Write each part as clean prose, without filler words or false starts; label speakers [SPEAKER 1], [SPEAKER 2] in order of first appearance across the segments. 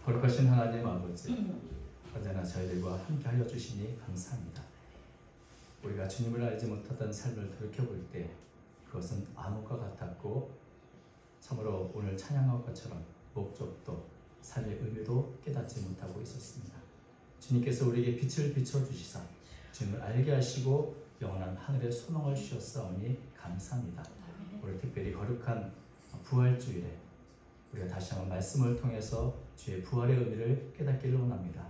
[SPEAKER 1] 거룩하신 하나님 아버지, 언제나 저희들과 함께하여 주시니 감사합니다. 우리가 주님을 알지 못하던 삶을 돌이켜볼 때 그것은 암흑과 같았고 참으로 오늘 찬양한 것처럼 목적도 삶의 의미도 깨닫지 못하고 있었습니다. 주님께서 우리에게 빛을 비춰주시사 주님을 알게 하시고 영원한 하늘의 소망을 주셨사오니 감사합니다. 우리 특별히 거룩한 부활주일에 우리가 다시 한번 말씀을 통해서 주의 부활의 의미를 깨닫기를 원합니다.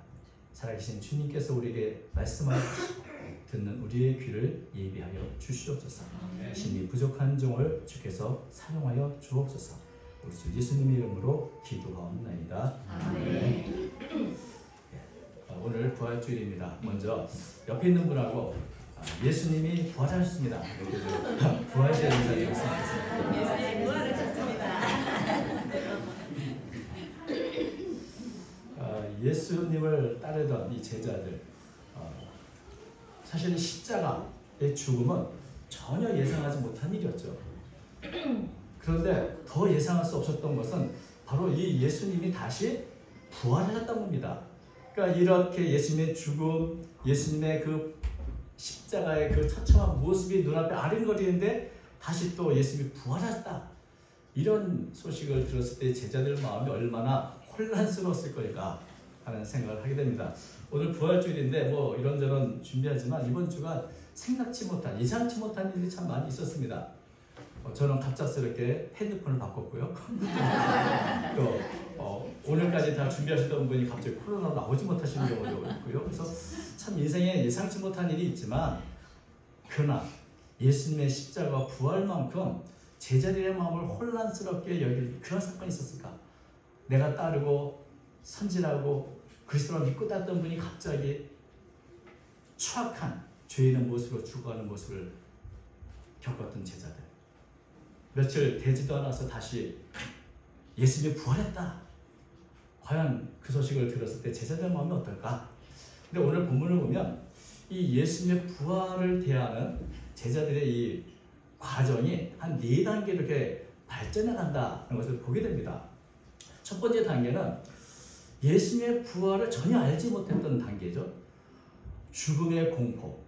[SPEAKER 1] 살아계신 주님께서 우리에게 말씀하시고 듣는 우리의 귀를 예비하여 주시옵소서. 심히 부족한 종을 주께서 사용하여 주옵소서. 우리 주 예수님의 이름으로 기도하옵나이다. 아멘. 오늘 부활주일입니다. 먼저 옆에 있는 분하고 예수님이 부활하셨습니다. 부활절 인사드리겠습니다.
[SPEAKER 2] 예수님 부활하셨습니다.
[SPEAKER 1] 예수님을 따르던 이 제자들, 사실 십자가의 죽음은 전혀 예상하지 못한 일이었죠. 그런데 더 예상할 수 없었던 것은 바로 이 예수님이 다시 부활하셨다는 겁니다. 그러니까 이렇게 예수님의 죽음, 예수님의 그 십자가의 그 처참한 모습이 눈앞에 아른거리는데 다시 또 예수님이 부활하셨다. 이런 소식을 들었을 때 제자들 마음이 얼마나 혼란스러웠을 걸까 하는 생각을 하게 됩니다. 오늘 부활주일인데 뭐 이런저런 준비하지만 이번 주가 생각지 못한, 예상치 못한 일이 참 많이 있었습니다. 저는 갑작스럽게 핸드폰을 바꿨고요. 또 오늘까지 다 준비하시던 분이 갑자기 코로나로 나오지 못하시는 경우도 있고요. 그래서 참 인생에 예상치 못한 일이 있지만 그러나 예수님의 십자가 부활만큼 제자들의 마음을 혼란스럽게 여길 그런 사건이 있었을까? 내가 따르고 선진하고 그리스도를 믿고 따르던 분이 갑자기 추악한 죄 있는 모습으로 죽어가는 모습을 겪었던 제자들. 며칠 되지도 않아서 다시 예수님이 부활했다. 과연 그 소식을 들었을 때 제자들 마음이 어떨까? 근데 오늘 본문을 보면 이 예수님의 부활을 대하는 제자들의 이 과정이 한 4단계 이렇게 발전해 간다는 것을 보게 됩니다. 첫 번째 단계는 예수님의 부활을 전혀 알지 못했던 단계죠. 죽음의 공포,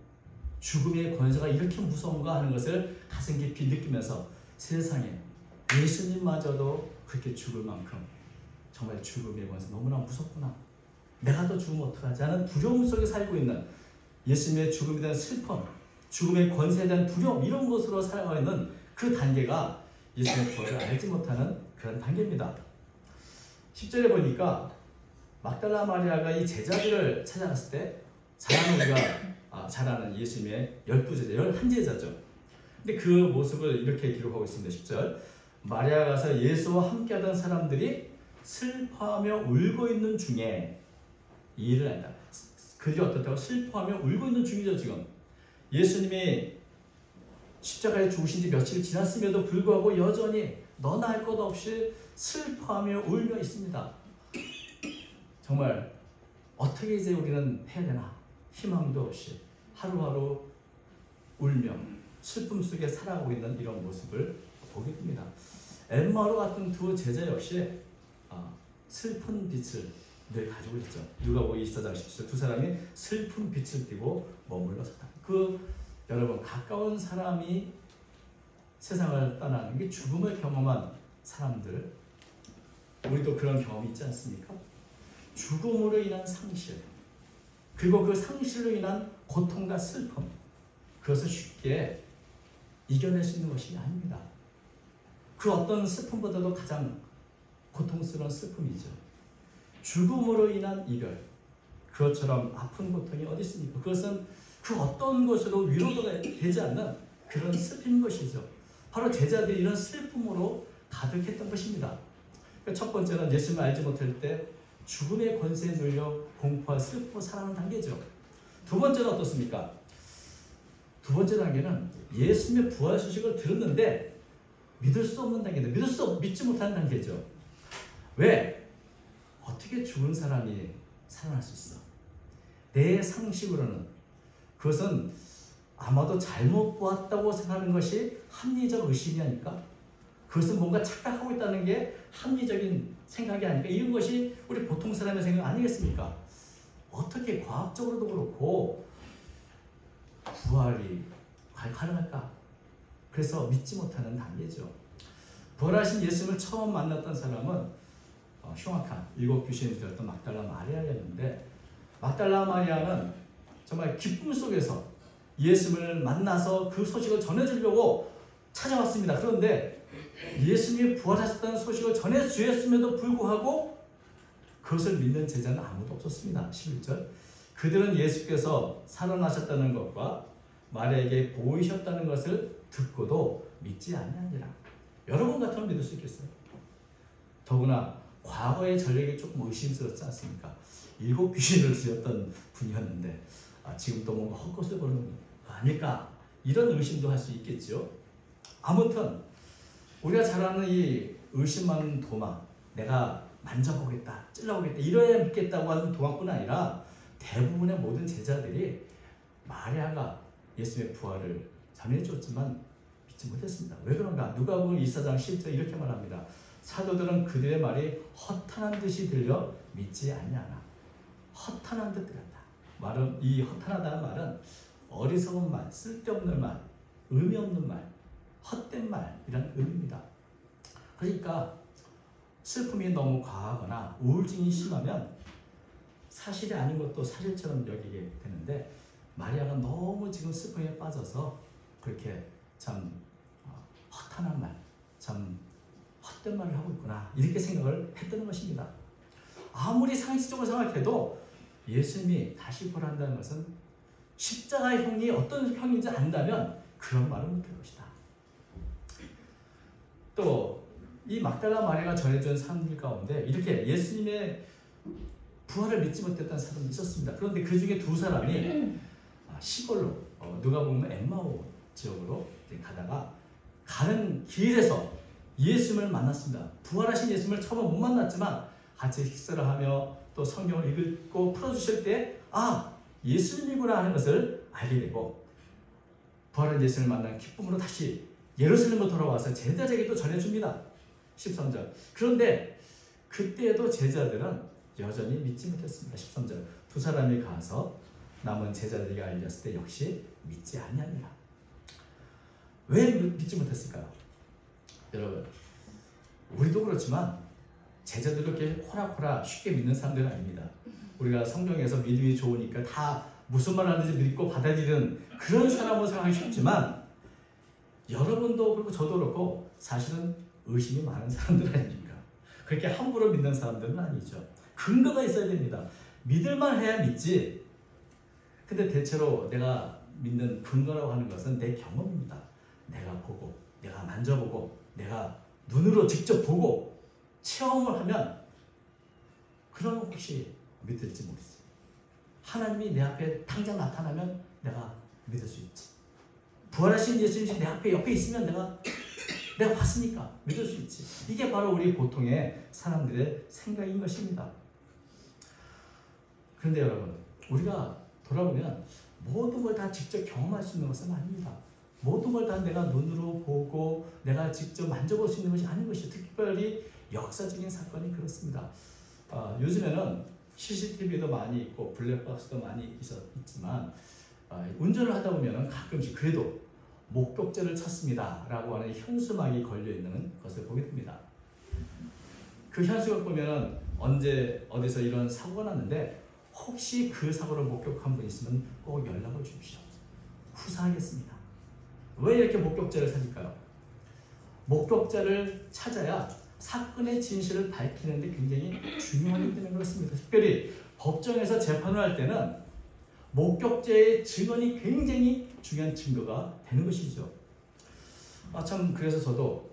[SPEAKER 1] 죽음의 권세가 이렇게 무서운가 하는 것을 가슴 깊이 느끼면서 세상에 예수님마저도 그렇게 죽을 만큼 정말 죽음의 권세 너무나 무섭구나. 내가 더 죽으면 어떡하지 하는 두려움 속에 살고 있는 예수님의 죽음에 대한 슬픔, 죽음의 권세에 대한 두려움, 이런 것으로 살아가는 그 단계가 예수님의 부활을 알지 못하는 그런 단계입니다. 10절에 보니까 막달라 마리아가 이 제자들을 찾아갔을 때 우리가 잘 아는 예수님의 12제자, 11제자죠. 근데 그 모습을 이렇게 기록하고 있습니다. 10절. 마리아가 가서 예수와 함께하던 사람들이 슬퍼하며 울고 있는 중에 이 일을 한다. 그게 어떻다고? 슬퍼하며 울고 있는 중이죠. 지금 예수님이 십자가에 죽으신 지 며칠 지났음에도 불구하고 여전히 너나 할 것 없이 슬퍼하며 울며 있습니다. 정말 어떻게 이제 우리는 해야 되나? 희망도 없이 하루하루 울며 슬픔 속에 살아가고 있는 이런 모습을 보게 됩니다. 엠마오로 같은 두 제자 역시 슬픈 빛을 늘 가지고 있죠. 누가복음 24장 17절 두 사람이 슬픈 빛을 띠고 머물러 섰다. 여러분 가까운 사람이 세상을 떠나는 게 죽음을 경험한 사람들, 우리도 그런 경험이 있지 않습니까? 죽음으로 인한 상실, 그리고 그 상실로 인한 고통과 슬픔, 그것을 쉽게 이겨낼 수 있는 것이 아닙니다. 그 어떤 슬픔보다도 가장 고통스러운 슬픔이죠. 죽음으로 인한 이별, 그것처럼 아픈 고통이 어디 있습니까? 그것은 그 어떤 것으로 위로가 되지 않는 그런 슬픔인 것이죠. 바로 제자들이 이런 슬픔으로 가득했던 것입니다. 첫 번째는 예수님을 알지 못할 때 죽음의 권세에 눌려 공포와 슬픔으로 살아가는 단계죠. 두 번째는 어떻습니까? 두 번째 단계는 예수님의 부활 소식을 들었는데 믿을 수 없는 단계인데 믿지 못하는 단계죠. 왜? 어떻게 죽은 사람이 살아날 수 있어? 내 상식으로는 그것은 아마도 잘못 보았다고 생각하는 것이 합리적 의심이 아닐까? 그것은 뭔가 착각하고 있다는 게 합리적인 생각이 아닐까. 이런 것이 우리 보통 사람의 생각 아니겠습니까? 어떻게 과학적으로도 그렇고 부활이 가능할까? 그래서 믿지 못하는 단계죠. 부활하신 예수님을 처음 만났던 사람은 흉악한 7 귀신이 들었던 막달라 마리아였는데, 막달라 마리아는 정말 기쁨 속에서 예수님을 만나서 그 소식을 전해주려고 찾아왔습니다. 그런데 예수님이 부활하셨다는 소식을 전해주었음에도 불구하고 그것을 믿는 제자는 아무도 없었습니다. 11절. 그들은 예수께서 살아나셨다는 것과 마리아에게 보이셨다는 것을 듣고도 믿지 아니하니라. 여러분 같으면 믿을 수 있겠어요? 더구나 과거의 전력이 조금 의심스럽지 않습니까? 7 귀신을 들였던 분이었는데 지금 또 뭔가 헛것을 보는 거 아닐까? 이런 의심도 할 수 있겠죠. 아무튼 우리가 잘 아는 이 의심 많은 도마, 내가 만져보겠다, 찔러보겠다, 이래야 믿겠다고 하는 도마뿐 아니라 대부분의 모든 제자들이 마리아가 예수님의 부활을 전해줬지만 믿지 못했습니다. 왜 그런가? 누가복음 24장 10절 이렇게 말합니다. 사도들은 그들의 말이 허탄한 듯이 들려 믿지 아니하나. 허탄한 듯 들었다. 말은, 이 허탄하다는 말은 어리석은 말, 쓸데없는 말, 의미 없는 말, 헛된 말이라는 의미입니다. 그러니까 슬픔이 너무 과하거나 우울증이 심하면 사실이 아닌 것도 사실처럼 여기게 되는데, 마리아가 너무 지금 슬픔에 빠져서 그렇게 참 허탄한 말, 참 헛된 말을 하고 있구나, 이렇게 생각을 했던 것입니다. 아무리 상식적으로 생각해도 예수님이 다시 부활한다는 것은 십자가의 형이 어떤 형인지 안다면 그런 말을 못할 것이다. 또 이 막달라 마리아가 전해준 사람들 가운데 이렇게 예수님의 부활을 믿지 못했던 사람이 있었습니다. 그런데 그 중에 2 사람이 시골로, 누가 보면 엠마오 지역으로 가다가 가는 길에서 예수님을 만났습니다. 부활하신 예수님을 처음 못 만났지만 같이 식사를 하며 또 성경을 읽고 풀어주실 때 예수님이구나 하는 것을 알게 되고, 부활한 예수님을 만난 기쁨으로 다시 예루살렘으로 돌아와서 제자들에게도 전해줍니다. 13절. 그런데 그때에도 제자들은 여전히 믿지 못했습니다. 13절. 2 사람이 가서 남은 제자들에게 알렸을 때 역시 믿지 아니하니라. 왜 믿지 못했을까요? 여러분, 우리도 그렇지만 제자들 이렇게 호락호락 쉽게 믿는 사람들은 아닙니다. 우리가 성경에서 믿음이 좋으니까 다 무슨 말 하는지 믿고 받아들이는 그런 사람으로 생각하기 쉽지만, 여러분도 그렇고 저도 그렇고 사실은 의심이 많은 사람들 아닙니까? 그렇게 함부로 믿는 사람들은 아니죠. 근거가 있어야 됩니다. 믿을만 해야 믿지. 근데 대체로 내가 믿는 근거라고 하는 것은 내 경험입니다. 내가 보고, 내가 만져보고, 내가 눈으로 직접 보고 체험을 하면 그러면 혹시 믿을지 모르겠어요. 하나님이 내 앞에 당장 나타나면 내가 믿을 수 있지. 부활하신 예수님이 내 앞에 옆에 있으면 내가 봤으니까 믿을 수 있지. 이게 바로 우리 보통의 사람들의 생각인 것입니다. 그런데 여러분, 우리가 돌아보면 모든 걸 다 직접 경험할 수 있는 것은 아닙니다. 모든 걸 다 내가 눈으로 보고 내가 직접 만져볼 수 있는 것이 아닌 것이죠. 특별히 역사적인 사건이 그렇습니다. 요즘에는 CCTV도 많이 있고 블랙박스도 많이 있지만 운전을 하다 보면 가끔씩 그래도 목격자를 찾습니다 라고 하는 현수막이 걸려있는 것을 보게 됩니다. 그 현수막 보면 언제 어디서 이런 사고가 났는데 혹시 그 사고를 목격한 분 있으면 꼭 연락을 주십시오. 후사하겠습니다. 왜 이렇게 목격자를 찾을까요? 목격자를 찾아야 사건의 진실을 밝히는 데 굉장히 중요하기 때문에 그렇습니다. 특별히 법정에서 재판을 할 때는 목격자의 증언이 굉장히 중요한 증거가 되는 것이죠. 참 그래서 저도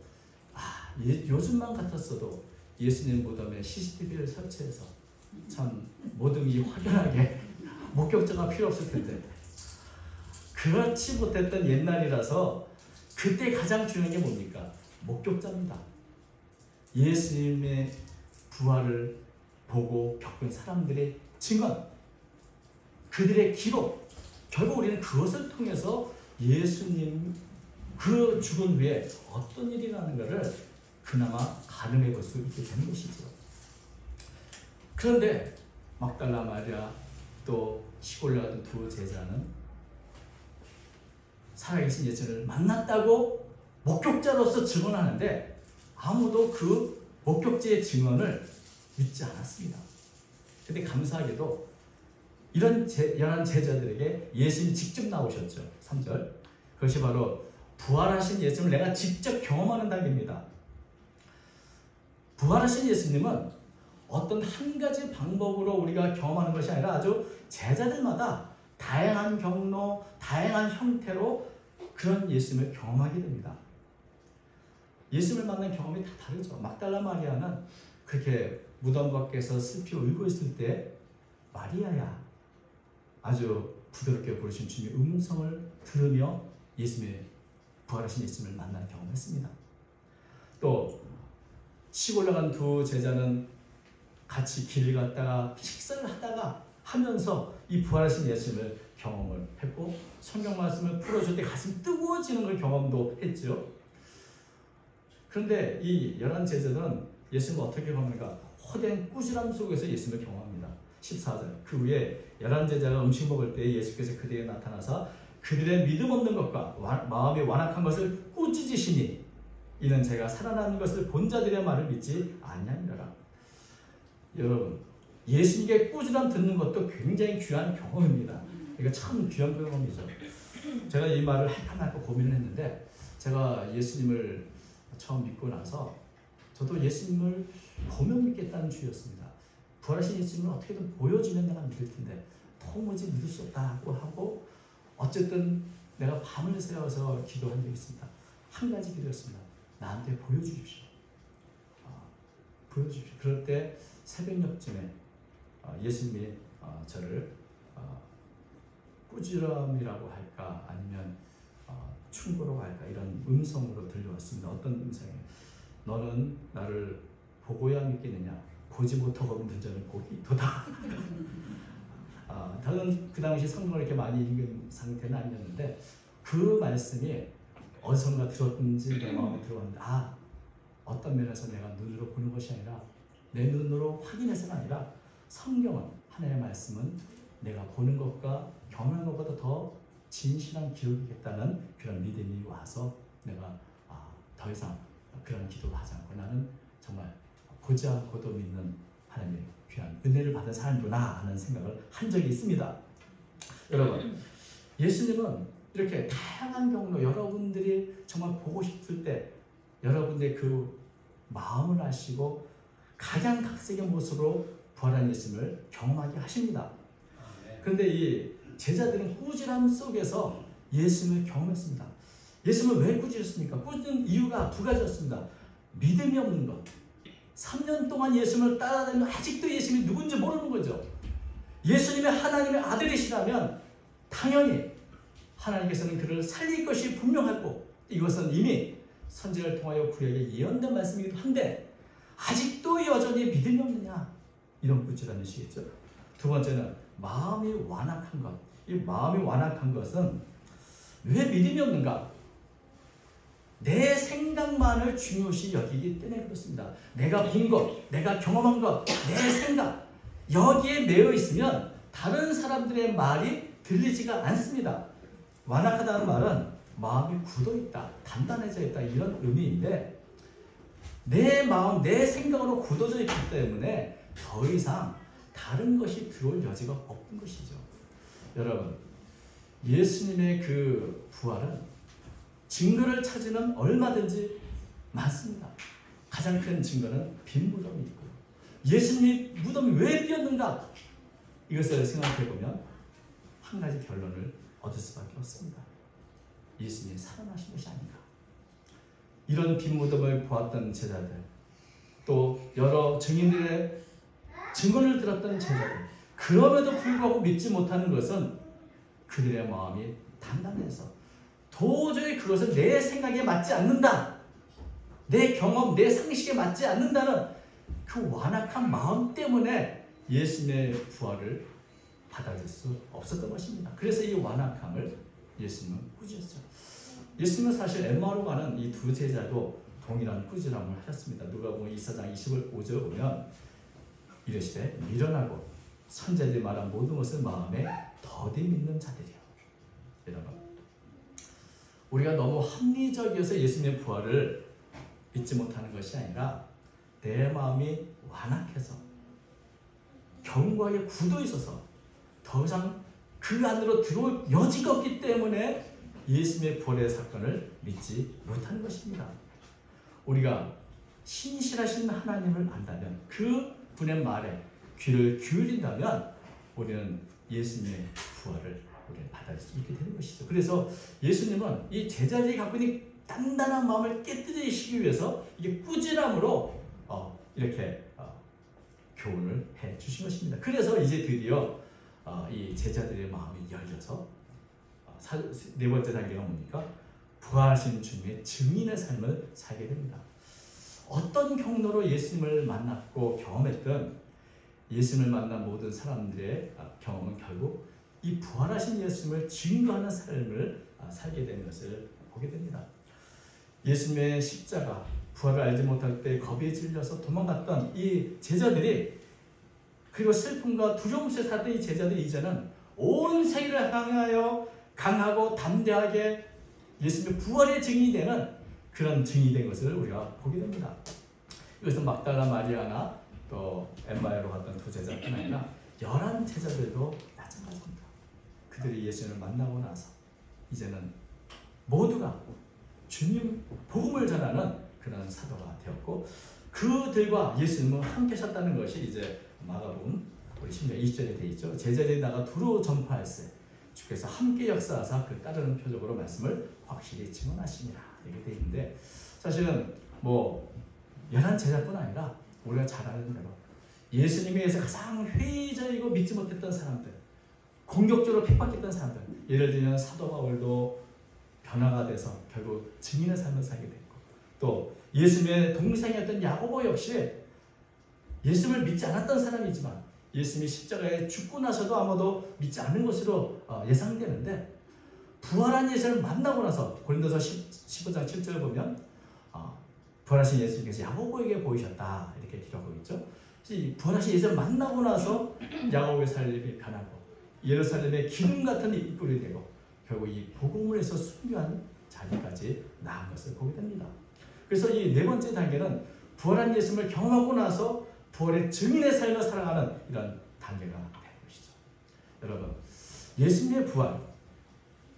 [SPEAKER 1] 요즘만 같았어도 예수님 무덤에 CCTV를 설치해서 참 모든 게 확연하게 목격자가 필요 없을 텐데, 그렇지 못했던 옛날이라서 그때 가장 중요한 게 뭡니까? 목격자입니다. 예수님의 부활을 보고 겪은 사람들의 증언, 그들의 기록, 결국 우리는 그것을 통해서 예수님 그 죽은 후에 어떤 일이 나는가를 그나마 가늠해 볼 수 있게 되는 것이죠. 그런데 막달라 마리아 또 시골에 가던 두 제자는 살아계신 예수를 만났다고 목격자로서 증언하는데 아무도 그 목격자의 증언을 믿지 않았습니다. 근데 감사하게도 이런 11제자들에게 예수님이 직접 나오셨죠. 3절. 그것이 바로 부활하신 예수님을 내가 직접 경험하는 단계입니다. 부활하신 예수님은 어떤 한 가지 방법으로 우리가 경험하는 것이 아니라 아주 제자들마다 다양한 경로, 다양한 형태로 그런 예수님을 경험하게 됩니다. 예수님을 만난 경험이 다 다르죠. 막달라 마리아는 그렇게 무덤 밖에서 슬피 울고 있을 때 마리아야 아주 부드럽게 부르신 주님의 음성을 들으며 예수님의 부활하신 예수님을 만난 경험했습니다. 또 시골 나간 두 제자는 같이 길을 갔다가 식사를 하면서 이 부활하신 예수님을 경험을 했고 성경 말씀을 풀어줄 때 가슴이 뜨거워지는 걸 경험도 했죠. 그런데 이 11제자들은 예수님을 어떻게 경험합니까? 호된 꾸지람 속에서 예수님을 경험합니다. 14절. 그 후에 11제자가 음식 먹을 때 예수께서 그들에게 나타나사 그들의 믿음 없는 것과 마음이 완악한 것을 꾸짖으시니 이는 제가 살아나는 것을 본 자들의 말을 믿지 않냐니라. 여러분, 예수님께 꾸지람 듣는 것도 굉장히 귀한 경험입니다. 이거 참 귀한 경험이죠. 제가 이 말을 할까 말까 고민을 했는데 제가 예수님을 처음 믿고 나서 저도 예수님을 보면 믿겠다는 주였습니다. 부활하신 예수님을 어떻게든 보여주면 내가 믿을 텐데 도무지 믿을 수 없다고 하고 어쨌든 내가 밤을 새워서 기도한 적이 있습니다. 한 가지 기도였습니다. 나한테 보여주십시오. 보여주십시오. 그럴 때 새벽녘쯤에 예수님이 저를 꾸지람이라고 할까 아니면 충고라고 할까 이런 음성으로 들려왔습니다. 어떤 음성이에요? 너는 나를 보고야 믿겠느냐? 보지 못하고 믿는 자는 복이 있도다. 저는 그 당시 성경을 이렇게 많이 읽은 상태는 아니었는데 그 말씀이 어디선가 들었는지 내 마음에 들어왔는데 어떤 면에서 내가 눈으로 보는 것이 아니라 내 눈으로 확인해서가 아니라 성경은 하나님의 말씀은 내가 보는 것과 경험하는 것보다 더 진실한 기록이겠다는 그런 믿음이 와서 내가 더 이상 그런 기도를 하지 않고 나는 정말 보지 않고도 믿는 하나님의 귀한 은혜를 받은 사람이구나 하는 생각을 한 적이 있습니다. 여러분, 예수님은 이렇게 다양한 경로 여러분들이 정말 보고 싶을 때 여러분들의 그 마음을 아시고 가장 각색의 모습으로 부활한 예수님을 경험하게 하십니다. 그런데 이 제자들은 꾸지람 속에서 예수님을 경험했습니다. 예수님을 왜 꾸짖었습니까? 꾸짖는 이유가 두 가지였습니다. 믿음이 없는 것. 3년 동안 예수님을 따라다니면 아직도 예수님이 누군지 모르는 거죠. 예수님의 하나님의 아들이시라면 당연히 하나님께서는 그를 살릴 것이 분명하고 이것은 이미 선지자를 통하여 구약에 예언된 말씀이기도 한데 아직도 여전히 믿음이 없느냐 이런 꾸지람이시겠죠. 두 번째는 마음이 완악한 것. 이 마음이 완악한 것은 왜 믿음이 없는가? 내 생각만을 중요시 여기기 때문에 그렇습니다. 내가 본 것, 내가 경험한 것, 내 생각 여기에 매여 있으면 다른 사람들의 말이 들리지가 않습니다. 완악하다는 말은 마음이 굳어있다, 단단해져 있다 이런 의미인데 내 마음, 내 생각으로 굳어져 있기 때문에 더 이상 다른 것이 들어올 여지가 없는 것이죠. 여러분, 예수님의 그 부활은 증거를 찾으면 얼마든지 많습니다. 가장 큰 증거는 빈 무덤이 있고요. 예수님이 무덤이 왜 비었는가? 이것을 생각해 보면 한 가지 결론을 얻을 수밖에 없습니다. 예수님이 살아나신 것이 아닌가. 이런 빈 무덤을 보았던 제자들, 또 여러 증인들의 증언을 들었던 제자들, 그럼에도 불구하고 믿지 못하는 것은 그들의 마음이 단단해서 도저히 그것은 내 생각에 맞지 않는다. 내 경험, 내 상식에 맞지 않는다는 그 완악한 마음 때문에 예수님의 부활을 받아들일 수 없었던 것입니다. 그래서 이 완악함을 예수님은 꾸짖었죠. 예수님은 사실 엠마오로 가는 이 두 제자도 동일한 꾸지람을 하셨습니다. 누가복음 24장 25절 보면 이르시되 미련하고 선자들이 말한 모든 것을 마음에 더디 믿는 자들이요. 여러분, 우리가 너무 합리적이어서 예수님의 부활을 믿지 못하는 것이 아니라 내 마음이 완악해서 견고하게 굳어 있어서 더 이상 그 안으로 들어올 여지가 없기 때문에 예수님의 부활의 사건을 믿지 못하는 것입니다. 우리가 신실하신 하나님을 안다면, 그 분의 말에 귀를 기울인다면 우리는 예수님의 부활을 우리는 받을 수 있게 되는 것이죠. 그래서 예수님은 이 제자들이 갖고 있는 단단한 마음을 깨뜨리시기 위해서 이게 꾸지람으로 이렇게 교훈을 해 주신 것입니다. 그래서 이제 드디어 이 제자들의 마음이 열려서 네 번째 단계가 뭡니까? 부활하신 주님의 증인의 삶을 살게 됩니다. 어떤 경로로 예수님을 만났고 경험했던 예수님을 만난 모든 사람들의 경험은 결국 이 부활하신 예수님을 증거하는 삶을 살게 되는 것을 보게 됩니다. 예수님의 십자가, 부활을 알지 못할 때 겁에 질려서 도망갔던 이 제자들이, 그리고 슬픔과 두려움 속에 살던 이 제자들이 이제는 온 세계를 향하여 강하고 담대하게 예수님의 부활의 증인이 되는 그런 증인이 된 것을 우리가 보게 됩니다. 이것은 막달라 마리아나 또 엠마에로 갔던 두 제자뿐 아니라 11 제자들도 마찬가지입니다. 그들이 예수님을 만나고 나서 이제는 모두가 주님 복음을 전하는 그런 사도가 되었고, 그들과 예수님은 함께 하셨다는 것이 이제 마가복음 우리 10장 20절에 되어 있죠. 제자들이 나가 두루 전파할세 주께서 함께 역사하사 그 따르는 표적으로 말씀을 확실히 증언하시니라, 이렇게 되어 있는데, 사실은 11 제자뿐 아니라 우리가 잘 아는 대로 예수님에 의해서 가장 회의적이고 믿지 못했던 사람들, 공격적으로 핍박했던 사람들, 예를 들면 사도 바울도 변화가 돼서 결국 증인의 삶을 살게 됐고, 또 예수님의 동생이었던 야고보 역시 예수님을 믿지 않았던 사람이지만 예수님이 십자가에 죽고 나서도 아무도 믿지 않는 것으로 예상되는데, 부활한 예수를 만나고 나서 고린도서 15장 7절을 보면 부활하신 예수님께서 야고보에게 보이셨다, 이렇게 기록하고 있죠. 부활하신 예수를 만나고 나서 야고보의 삶이 변하고 예루살렘의 기름 같은 입구이 되고 결국 이 복음을 해서 순교한 자리까지 나은 것을 보게 됩니다. 그래서 이 네 번째 단계는 부활한 예수님을 경험하고 나서 부활의 증인의 삶을 살아가는 이런 단계가 되는 것이죠. 여러분, 예수님의 부활,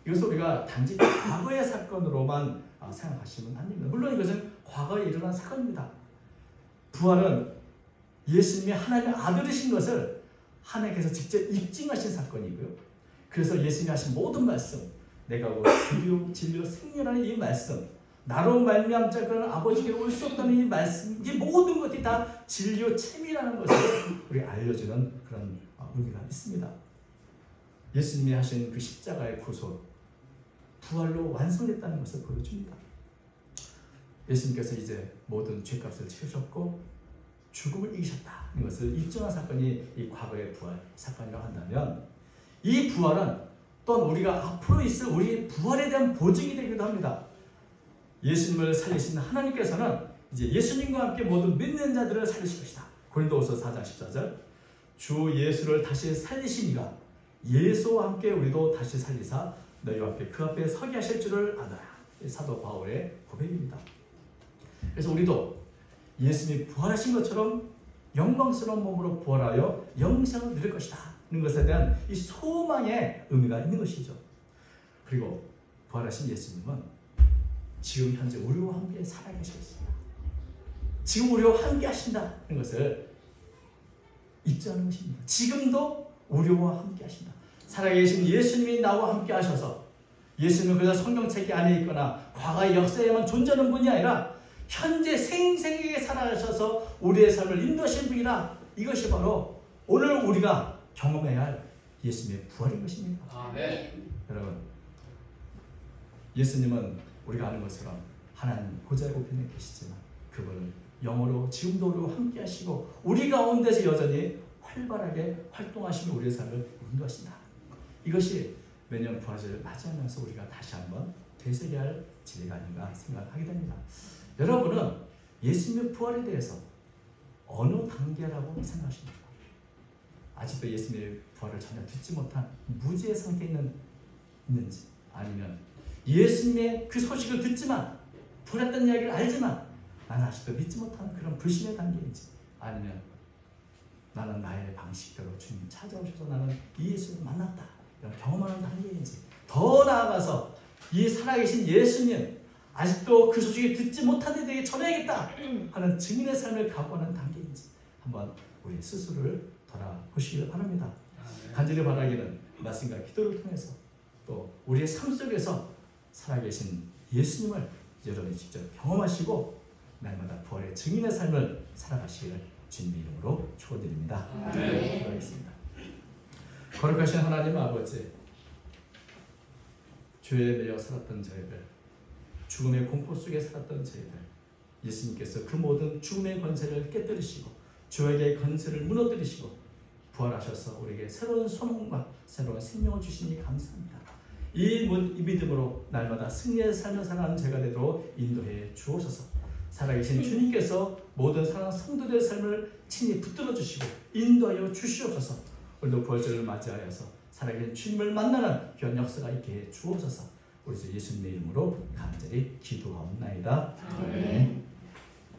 [SPEAKER 1] 이것을 우리가 단지 과거의 사건으로만 생각하시면 안 됩니다. 물론 이것은 과거에 일어난 사건입니다. 부활은 예수님이 하나님의 아들이신 것을 하나님께서 직접 입증하신 사건이고요. 그래서 예수님이 하신 모든 말씀, 내가 곧 길이요 진리요 생명이라는 이 말씀, 나로 말미암자 그런 아버지께로 올 수 없다는 이 말씀, 이 모든 것이 다 진리요 참이라는 것을 우리 알려주는 그런 의미가 있습니다. 예수님이 하신 그 십자가의 구속, 부활로 완성됐다는 것을 보여줍니다. 예수님께서 이제 모든 죄값을 치르셨고 죽음을 이기셨다는 것을 입증한 사건이 이 과거의 부활 사건이라고 한다면, 이 부활은 또한 우리가 앞으로 있을 우리의 부활에 대한 보증이 되기도 합니다. 예수님을 살리신 하나님께서는 이제 예수님과 함께 모든 믿는 자들을 살리실 것이다. 고린도후서 4장 14절, 주 예수를 다시 살리시니가 예수와 함께 우리도 다시 살리사 너희와 함께 그 앞에 서게 하실 줄을 아노라. 사도 바울의 고백입니다. 그래서 우리도 예수님이 부활하신 것처럼 영광스러운 몸으로 부활하여 영생을 누릴 것이다 하는 것에 대한 이 소망의 의미가 있는 것이죠. 그리고 부활하신 예수님은 지금 현재 우리와 함께 살아계시겠습니다. 지금 우리와 함께 하신다는 것을 입증하는 것입니다. 지금도 우리와 함께 하신다. 살아계신 예수님이 나와 함께 하셔서, 예수님은 그저 성경책 안에 있거나 과거의 역사에만 존재하는 분이 아니라 현재 생생하게 살아가셔서 우리의 삶을 인도하시는 분이라, 이것이 바로 오늘 우리가 경험해야 할 예수님의 부활인 것입니다. 아멘. 여러분, 예수님은 우리가 아는 것처럼 하나님 보좌의 우편에 계시지만 그분은 영으로 지금도 우리와 함께 하시고 우리 가운데서 여전히 활발하게 활동하시며 우리의 삶을 인도하신다. 이것이 매년 부활절을 맞이하면서 우리가 다시 한번 되새겨야 할 진리가 아닌가 생각하게 됩니다. 여러분은 예수님의 부활에 대해서 어느 단계라고 생각하십니까? 아직도 예수님의 부활을 전혀 듣지 못한 무지의 상태에 있는지, 아니면 예수님의 그 소식을 듣지만 부활했다는 이야기를 알지만 나는 아직도 믿지 못하는 그런 불신의 단계인지, 아니면 나는 나의 방식대로 주님 찾아오셔서 나는 이 예수님을 만났다 이런 경험하는 단계인지, 더 나아가서 이 살아계신 예수님 아직도 그 소식을 듣지 못한 이들에게 전해야겠다 하는 증인의 삶을 각오하는 단계인지 한번 우리 스스로를 돌아보시기를 바랍니다. 간절히 바라기는 말씀과 기도를 통해서 또 우리의 삶 속에서 살아계신 예수님을 여러분이 직접 경험하시고 날마다 부활의 증인의 삶을 살아가시기를 주님의 이름으로 축원드립니다. 기도하겠습니다. 거룩하신 하나님 아버지, 죄에 매여 살았던 저희들, 죽음의 공포 속에 살았던 저희들, 예수님께서 그 모든 죽음의 권세를 깨뜨리시고 죄악의 권세를 무너뜨리시고 부활하셔서 우리에게 새로운 소망과 새로운 생명을 주시니 감사합니다. 이 믿음으로 날마다 승리의 삶을 살아가는 제가 되도록 인도해 주옵소서. 살아계신 주님께서 모든 사랑 성도들의 삶을 친히 붙들어 주시고 인도하여 주시옵소서. 오늘도 부활절을 맞이하여서 살아계신 주님을 만나는 귀한 역사가 있게 해 주옵소서. 우리 주 예수님의 이름으로 간절히 기도하옵나이다. 아멘.